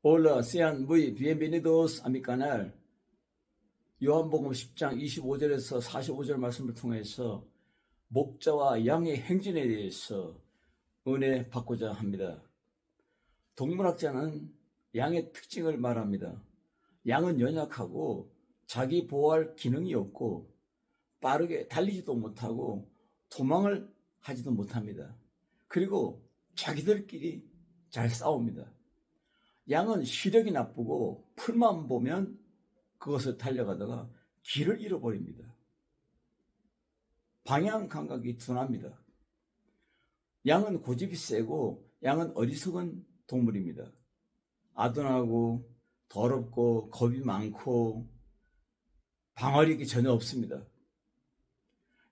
Hola, sean muy bienvenidos a mi canal. 요한복음 10장 25절에서 45절 말씀을 통해서 목자와 양의 행진에 대해서 은혜 받고자 합니다. 동물학자는 양의 특징을 말합니다. 양은 연약하고 자기 보호할 기능이 없고 빠르게 달리지도 못하고 도망을 하지도 못합니다. 그리고 자기들끼리 잘 싸웁니다. 양은 시력이 나쁘고 풀만 보면 그것을 달려가다가 길을 잃어버립니다. 방향 감각이 둔합니다. 양은 고집이 세고 양은 어리석은 동물입니다. 아둔하고 더럽고 겁이 많고 방어력이 전혀 없습니다.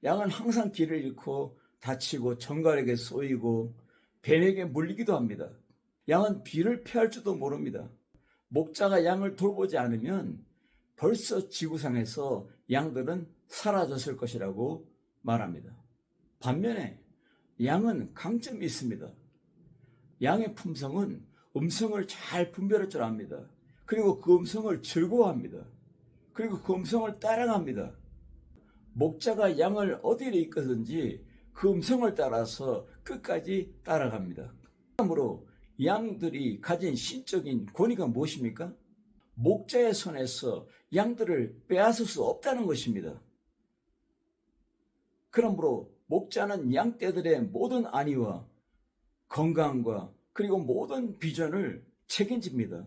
양은 항상 길을 잃고 다치고 정갈에게 쏘이고 뱀에게 물리기도 합니다. 양은 비를 피할 줄도 모릅니다. 목자가 양을 돌보지 않으면 벌써 지구상에서 양들은 사라졌을 것이라고 말합니다. 반면에 양은 강점이 있습니다. 양의 품성은 음성을 잘 분별할 줄 압니다. 그리고 그 음성을 즐거워합니다. 그리고 그 음성을 따라갑니다. 목자가 양을 어디로 이끄든지 그 음성을 따라서 끝까지 따라갑니다. 그러므로 양들이 가진 신적인 권위가 무엇입니까? 목자의 손에서 양들을 빼앗을 수 없다는 것입니다. 그러므로 목자는 양떼들의 모든 안위와 건강과 그리고 모든 비전을 책임집니다.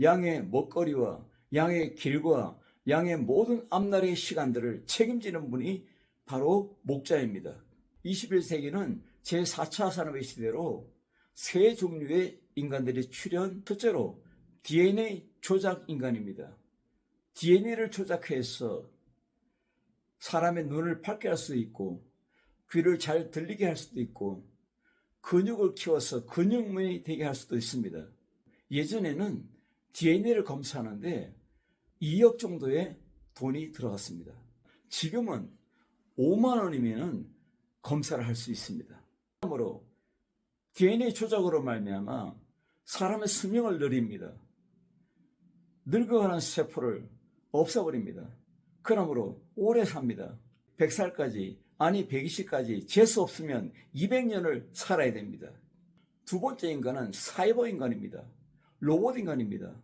양의 먹거리와 양의 길과 양의 모든 앞날의 시간들을 책임지는 분이 바로 목자입니다. 21세기는 제4차 산업의 시대로 세 종류의 인간들이 출현. 첫째로 DNA 조작 인간입니다. DNA를 조작해서 사람의 눈을 밝게 할 수도 있고 귀를 잘 들리게 할 수도 있고 근육을 키워서 근육맨이 되게 할 수도 있습니다. 예전에는 DNA를 검사하는데 2억 정도의 돈이 들어갔습니다. 지금은 5만 원이면 검사를 할 수 있습니다. 그러므로 DNA 조작으로 말미암아 사람의 수명을 늘립니다. 늙어가는 세포를 없애버립니다. 그러므로 오래 삽니다. 100살까지 아니 120까지 재수 없으면 200년을 살아야 됩니다. 두 번째 인간은 사이버 인간입니다. 로봇 인간입니다.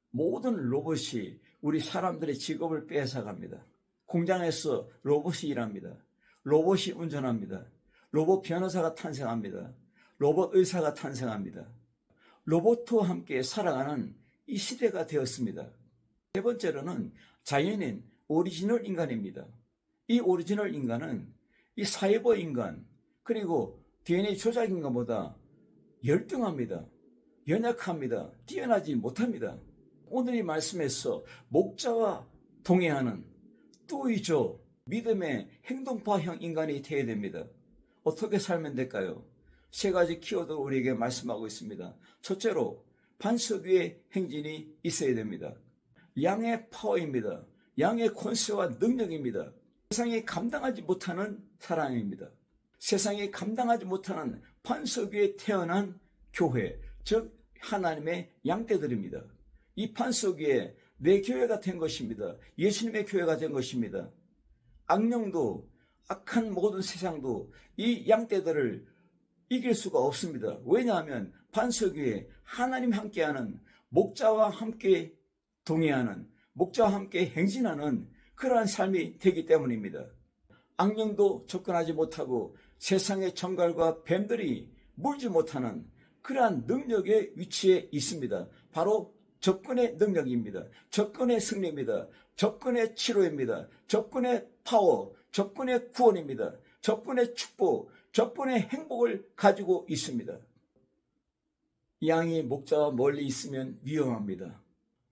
모든 로봇이 우리 사람들의 직업을 빼앗아갑니다. 공장에서 로봇이 일합니다. 로봇이 운전합니다. 로봇 변호사가 탄생합니다. 로봇 의사가 탄생합니다. 로봇과 함께 살아가는 이 시대가 되었습니다. 세 번째로는 자연인 오리지널 인간입니다. 이 오리지널 인간은 이 사이버 인간 그리고 DNA 조작 인간보다 열등합니다. 연약합니다. 뛰어나지 못합니다. 오늘 이 말씀에서 목자와 동행하는 뚜이조 믿음의 행동파형 인간이 되어야 됩니다. 어떻게 살면 될까요? 세 가지 키워드를 우리에게 말씀하고 있습니다. 첫째로 반석 위의 행진이 있어야 됩니다. 양의 파워입니다. 양의 권세와 능력입니다. 세상이 감당하지 못하는 사랑입니다. 세상이 감당하지 못하는 반석 위에 태어난 교회, 즉 하나님의 양떼들입니다. 이 반석 위에 내 교회가 된 것입니다. 예수님의 교회가 된 것입니다. 악령도 악한 모든 세상도 이 양떼들을 이길 수가 없습니다. 왜냐하면 반석 위에 하나님 함께하는 목자와 함께 동행하는 목자와 함께 행진하는 그러한 삶이 되기 때문입니다. 악령도 접근하지 못하고 세상의 정갈과 뱀들이 물지 못하는 그러한 능력의 위치에 있습니다. 바로 접근의 능력입니다. 접근의 승리입니다. 접근의 치료입니다. 접근의 파워, 접근의 구원입니다. 접근의 축복, 접근의 행복을 가지고 있습니다. 양이 목자와 멀리 있으면 위험합니다.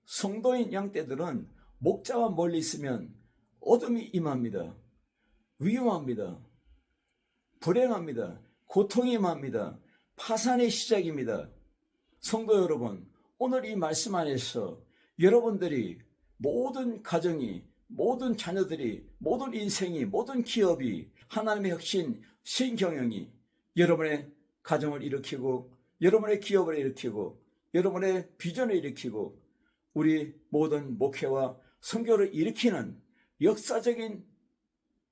성도인 양떼들은 목자와 멀리 있으면 어둠이 임합니다. 위험합니다. 불행합니다. 고통이 임합니다. 파산의 시작입니다. 성도 여러분, 오늘 이 말씀 안에서 여러분들이 모든 가정이, 모든 자녀들이, 모든 인생이, 모든 기업이 하나님의 혁신, 신경영이 여러분의 가정을 일으키고 여러분의 기업을 일으키고 여러분의 비전을 일으키고 우리 모든 목회와 선교를 일으키는 역사적인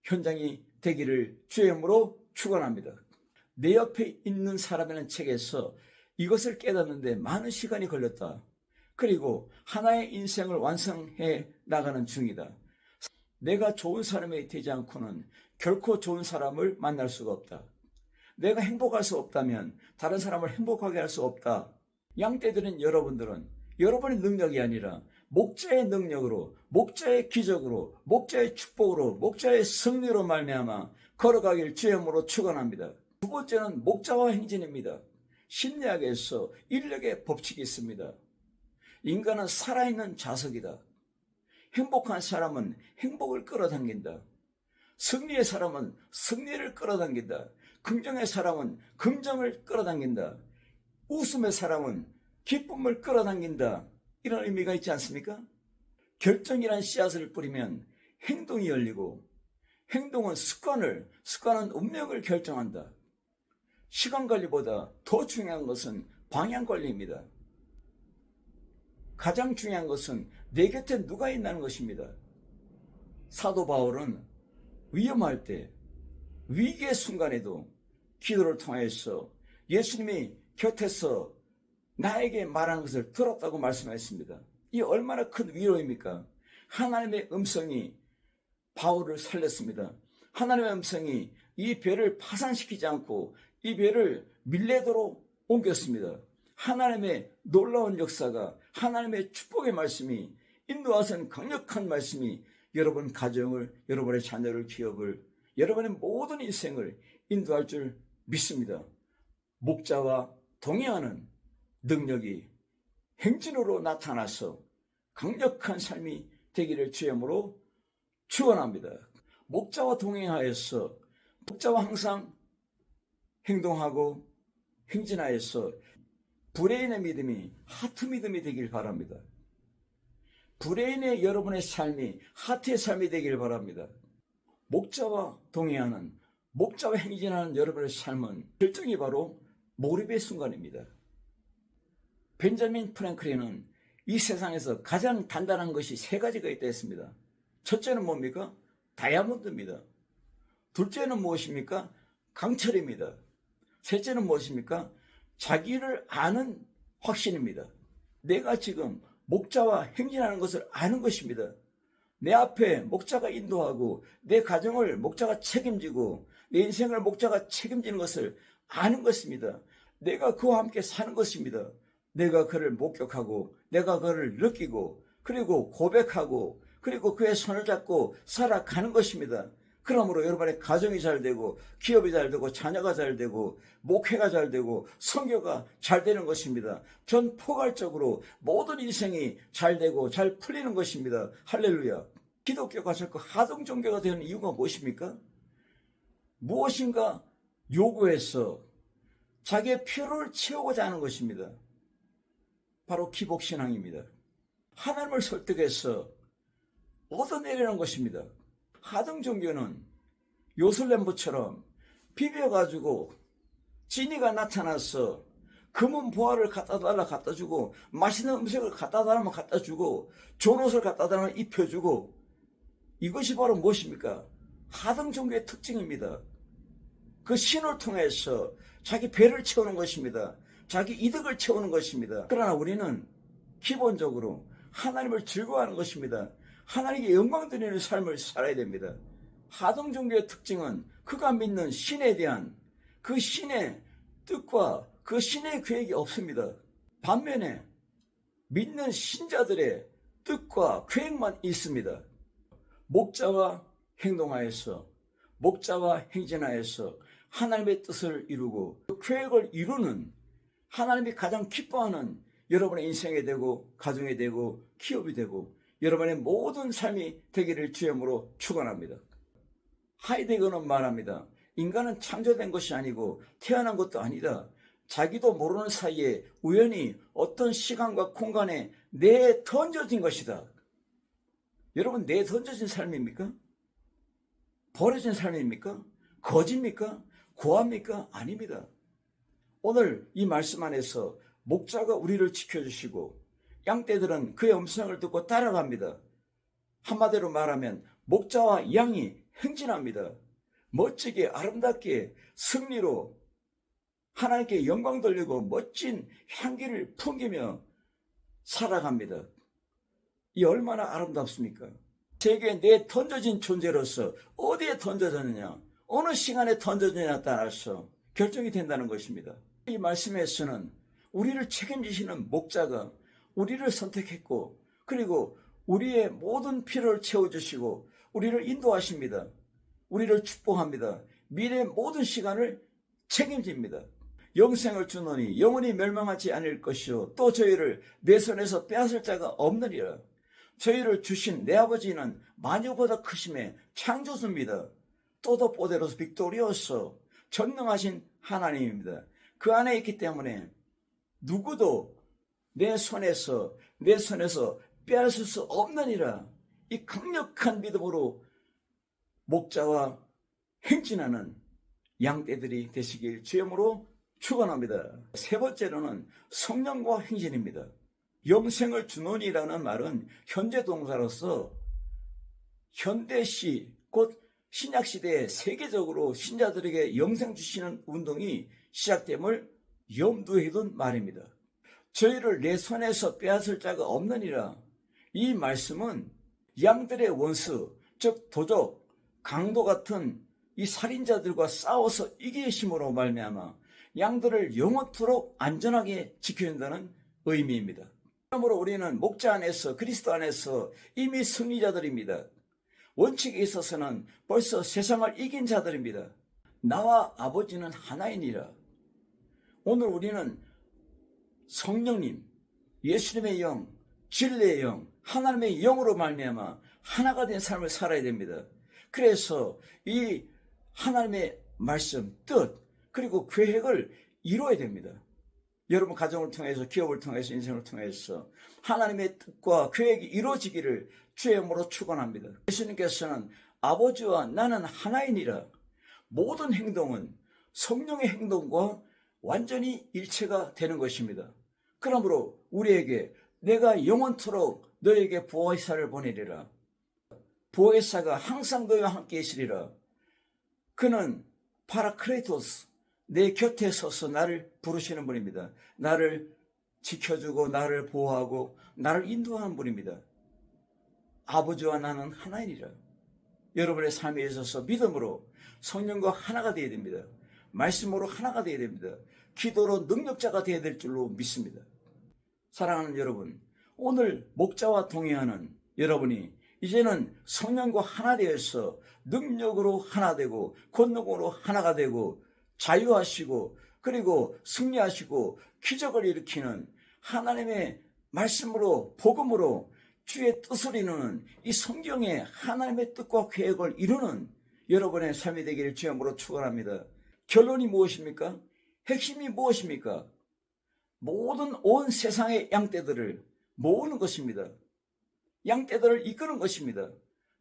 현장이 되기를 주의 이름으로 축원합니다. 내 옆에 있는 사람이라는 책에서 이것을 깨닫는데 많은 시간이 걸렸다. 그리고 하나의 인생을 완성해 나가는 중이다. 내가 좋은 사람이 되지 않고는 결코 좋은 사람을 만날 수가 없다. 내가 행복할 수 없다면 다른 사람을 행복하게 할 수 없다. 양떼들은 여러분들은 여러분의 능력이 아니라 목자의 능력으로, 목자의 기적으로, 목자의 축복으로, 목자의 승리로 말미암아 걸어가길 주의 이름으로 축원합니다. 두 번째는 목자와 행진입니다. 심리학에서 인력의 법칙이 있습니다. 인간은 살아있는 자석이다. 행복한 사람은 행복을 끌어당긴다. 승리의 사람은 승리를 끌어당긴다. 긍정의 사람은 긍정을 끌어당긴다. 웃음의 사람은 기쁨을 끌어당긴다. 이런 의미가 있지 않습니까? 결정이란 씨앗을 뿌리면 행동이 열리고, 행동은 습관은 운명을 결정한다. 시간관리보다 더 중요한 것은 방향관리입니다. 가장 중요한 것은 내 곁에 누가 있다는 것입니다. 사도 바울은 위험할 때, 위기의 순간에도 기도를 통해서 예수님이 곁에서 나에게 말하는 것을 들었다고 말씀했습니다. 이 얼마나 큰 위로입니까? 하나님의 음성이 바울을 살렸습니다. 하나님의 음성이 이 배를 파산시키지 않고 이 배를 밀레도로 옮겼습니다. 하나님의 놀라운 역사가, 하나님의 축복의 말씀이, 인도하신 강력한 말씀이 여러분 가정을, 여러분의 자녀를, 기업을, 여러분의 모든 인생을 인도할 줄 믿습니다. 목자와 동행하는 능력이 행진으로 나타나서 강력한 삶이 되기를 주의 이름으로 축원합니다. 목자와 동행하여서, 목자와 항상 행동하고 행진하여서 브레인의 믿음이 하트 믿음이 되길 바랍니다. 브레인의 여러분의 삶이 하트의 삶이 되길 바랍니다. 목자와 동행하는, 목자와 행진하는 여러분의 삶은 결정이 바로 몰입의 순간입니다. 벤자민 프랭클린은 이 세상에서 가장 단단한 것이 세 가지가 있다 했습니다. 첫째는 뭡니까? 다이아몬드입니다. 둘째는 무엇입니까? 강철입니다. 셋째는 무엇입니까? 자기를 아는 확신입니다. 내가 지금 목자와 행진하는 것을 아는 것입니다. 내 앞에 목자가 인도하고 내 가정을 목자가 책임지고 내 인생을 목자가 책임지는 것을 아는 것입니다. 내가 그와 함께 사는 것입니다. 내가 그를 목격하고 내가 그를 느끼고 그리고 고백하고 그리고 그의 손을 잡고 살아가는 것입니다. 그러므로 여러분의 가정이 잘 되고 기업이 잘 되고 자녀가 잘 되고 목회가 잘 되고 선교가 잘 되는 것입니다. 전 포괄적으로 모든 인생이 잘 되고 잘 풀리는 것입니다. 할렐루야. 기독교가 자꾸 하등 종교가 되는 이유가 무엇입니까? 무엇인가 요구해서 자기의 필요를 채우고자 하는 것입니다. 바로 기복신앙입니다. 하나님을 설득해서 얻어내려는 것입니다. 하등 종교는 요술램부처럼 비벼가지고 진이가 나타나서 금은 보화를 갖다 달라 갖다 주고 맛있는 음식을 갖다 달라면 갖다 주고 좋은 옷을 갖다 달라면 입혀주고 이것이 바로 무엇입니까? 하등 종교의 특징입니다. 그 신을 통해서 자기 배를 채우는 것입니다. 자기 이득을 채우는 것입니다. 그러나 우리는 기본적으로 하나님을 즐거워하는 것입니다. 하나님께 영광 드리는 삶을 살아야 됩니다. 하등 종교의 특징은 그가 믿는 신에 대한 그 신의 뜻과 그 신의 계획이 없습니다. 반면에 믿는 신자들의 뜻과 계획만 있습니다. 목자와 행동하여서, 목자와 행진하여서 하나님의 뜻을 이루고 그 계획을 이루는 하나님이 가장 기뻐하는 여러분의 인생이 되고 가정이 되고 기업이 되고 여러분의 모든 삶이 되기를 주의 이름으로 축원합니다. 하이데거는 말합니다. 인간은 창조된 것이 아니고 태어난 것도 아니다. 자기도 모르는 사이에 우연히 어떤 시간과 공간에 내에 던져진 것이다. 여러분, 내에 던져진 삶입니까? 버려진 삶입니까? 거짓입니까? 고합니까? 아닙니다. 오늘 이 말씀 안에서 목자가 우리를 지켜주시고 양떼들은 그의 음성을 듣고 따라갑니다. 한마디로 말하면 목자와 양이 행진합니다. 멋지게 아름답게 승리로 하나님께 영광 돌리고 멋진 향기를 풍기며 살아갑니다. 이 얼마나 아름답습니까? 세계에 내 던져진 존재로서 어디에 던져졌느냐, 어느 시간에 던져졌느냐에 따라서 결정이 된다는 것입니다. 이 말씀에서는 우리를 책임지시는 목자가 우리를 선택했고, 그리고 우리의 모든 필요를 채워주시고 우리를 인도하십니다. 우리를 축복합니다. 미래의 모든 시간을 책임집니다. 영생을 주노니 영원히 멸망하지 않을 것이요 또 저희를 내 손에서 빼앗을 자가 없느니라. 저희를 주신 내 아버지는 마녀보다 크심에 창조주입니다. 또더 포데로스 빅토리오스 전능하신 하나님입니다. 그 안에 있기 때문에 누구도 내 손에서 빼앗을 수 없느니라. 이 강력한 믿음으로 목자와 행진하는 양떼들이 되시길 주님으로 축원합니다. 세 번째로는 성령과 행진입니다. 영생을 주노니라는 말은 현재 동사로서 현대시 곧 신약시대에 세계적으로 신자들에게 영생 주시는 운동이 시작됨을 염두에 둔 말입니다. 저희를 내 손에서 빼앗을 자가 없느니라. 이 말씀은 양들의 원수, 즉 도적, 강도 같은 이 살인자들과 싸워서 이기심으로 말미암아 양들을 영원토록 안전하게 지켜준다는 의미입니다. 그러므로 우리는 목자 안에서 그리스도 안에서 이미 승리자들입니다. 원칙에 있어서는 벌써 세상을 이긴 자들입니다. 나와 아버지는 하나이니라. 오늘 우리는 성령님, 예수님의 영, 진리의 영, 하나님의 영으로 말미암아 하나가 된 삶을 살아야 됩니다. 그래서 이 하나님의 말씀, 뜻, 그리고 계획을 이루어야 됩니다. 여러분 가정을 통해서, 기업을 통해서, 인생을 통해서 하나님의 뜻과 계획이 이루어지기를 주의 이름으로 축원합니다. 예수님께서는 아버지와 나는 하나이니라. 모든 행동은 성령의 행동과 완전히 일체가 되는 것입니다. 그러므로 우리에게 내가 영원토록 너에게 보혜사를 보내리라. 보혜사가 항상 너희와 함께 계시리라. 그는 파라크레토스, 내 곁에 서서 나를 부르시는 분입니다. 나를 지켜주고 나를 보호하고 나를 인도하는 분입니다. 아버지와 나는 하나이니라. 여러분의 삶에 있어서 믿음으로 성령과 하나가 되어야 됩니다. 말씀으로 하나가 되어야 됩니다. 기도로 능력자가 되어야 될 줄로 믿습니다. 사랑하는 여러분, 오늘 목자와 동행하는 여러분이 이제는 성령과 하나 되어서 능력으로 하나 되고 권능으로 하나가 되고 자유하시고 그리고 승리하시고 기적을 일으키는 하나님의 말씀으로 복음으로 주의 뜻을 이루는 이 성경의 하나님의 뜻과 계획을 이루는 여러분의 삶이 되기를 주님으로 축원합니다. 결론이 무엇입니까? 핵심이 무엇입니까? 모든 온 세상의 양떼들을 모으는 것입니다. 양떼들을 이끄는 것입니다.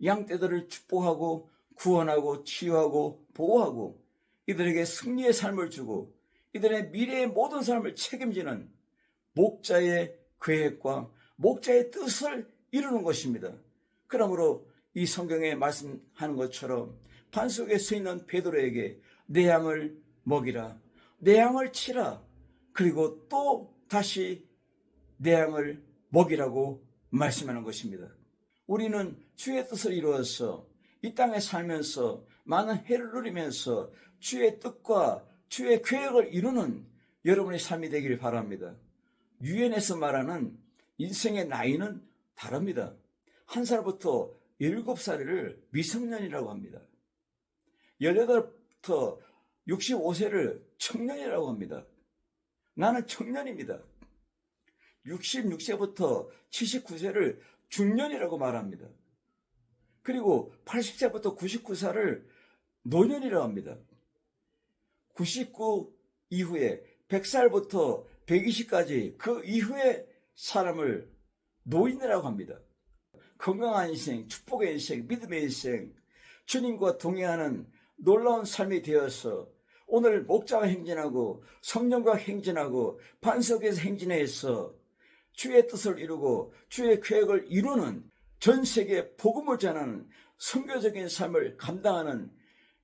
양떼들을 축복하고 구원하고 치유하고 보호하고 이들에게 승리의 삶을 주고 이들의 미래의 모든 삶을 책임지는 목자의 계획과 목자의 뜻을 이루는 것입니다. 그러므로 이 성경에 말씀하는 것처럼 반 속에 서 있는 베드로에게 내 양을 먹이라, 내 양을 치라, 그리고 또 다시 내 양을 먹이라고 말씀하는 것입니다. 우리는 주의 뜻을 이루어서 이 땅에 살면서 많은 해를 누리면서 주의 뜻과 주의 계획을 이루는 여러분의 삶이 되기를 바랍니다. 유엔에서 말하는 인생의 나이는 다릅니다. 1살부터 7살을 미성년이라고 합니다. 18부터 65세를 청년이라고 합니다. 나는 청년입니다. 66세부터 79세를 중년이라고 말합니다. 그리고 80세부터 99세를 노년이라고 합니다. 99 이후에 100살부터 120까지 그 이후의 사람을 노인이라고 합니다. 건강한 인생, 축복의 인생, 믿음의 인생, 주님과 동행하는 놀라운 삶이 되어서 오늘 목자가 행진하고 성령과 행진하고 반석에서 행진해서 주의 뜻을 이루고 주의 계획을 이루는 전 세계 복음을 전하는 선교적인 삶을 감당하는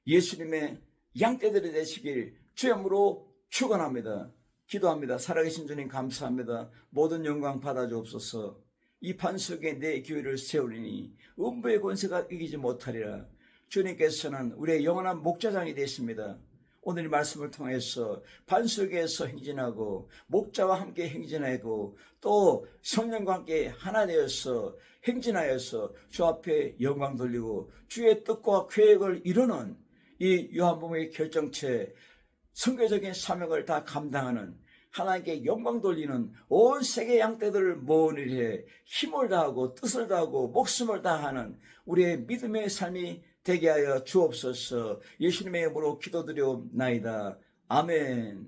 예수님의 양떼들이 되시길 주님으로 축원합니다. 기도합니다. 살아계신 주님 감사합니다. 모든 영광 받아주옵소서. 이 반석에 내 교회를 세우리니 음부의 권세가 이기지 못하리라. 주님께서는 우리의 영원한 목자장이 되십니다. 오늘 이 말씀을 통해서 반석에서 행진하고 목자와 함께 행진하고 또 성령과 함께 하나 되어서 행진하여서 주 앞에 영광 돌리고 주의 뜻과 계획을 이루는 이 요한복음의 결정체 선교적인 사명을 다 감당하는 하나님께 영광 돌리는 온 세계 양떼들을 모으는 일에 힘을 다하고 뜻을 다하고 목숨을 다하는 우리의 믿음의 삶이 되게 하여 주옵소서. 예수님의 이름으로 기도드리옵나이다. 아멘.